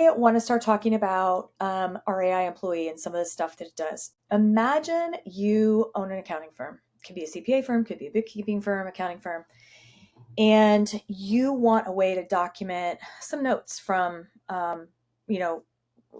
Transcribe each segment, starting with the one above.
I want to start talking about our AI employee and some of the stuff that it does. Imagine you own an accounting firm. It could be a CPA firm, could be a bookkeeping firm, accounting firm, and you want a way to document some notes you know,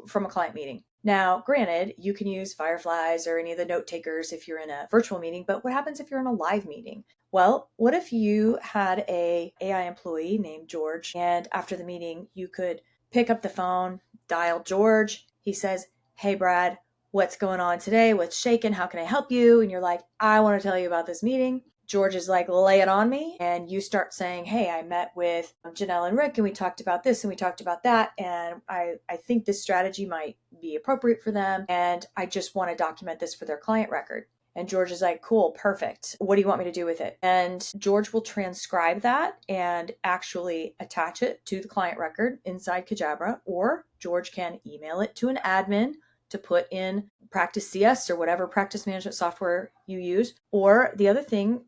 from a client meeting. Now, granted, you can use Fireflies or any of the note takers if you're in a virtual meeting, but what happens if you're in a live meeting? Well, what if you had a AI employee named George, and after the meeting, you could pick up the phone, dial George. He says, "Hey, Brad, what's going on today? What's shaking? How can I help you?" And you're like, "I want to tell you about this meeting." George is like, "Lay it on me." And you start saying, "Hey, I met with Janelle and Rick and we talked about this and we talked about that. And I think this strategy might be appropriate for them. And I just want to document this for their client record." And George is like, "Cool, perfect. What do you want me to do with it?" And George will transcribe that and actually attach it to the client record inside Cajabra, or George can email it to an admin to put in Practice CS or whatever practice management software you use. Or the other thing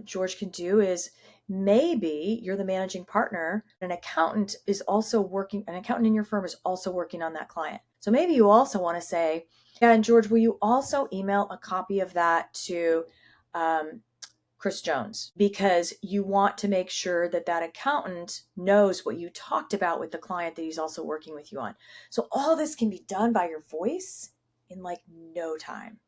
George can do is, maybe you're the managing partner, an accountant in your firm is also working on that client. So maybe you also want to say, "Yeah, and George, will you also email a copy of that to Chris Jones?" Because you want to make sure that that accountant knows what you talked about with the client that he's also working with you on. So all this can be done by your voice in like no time.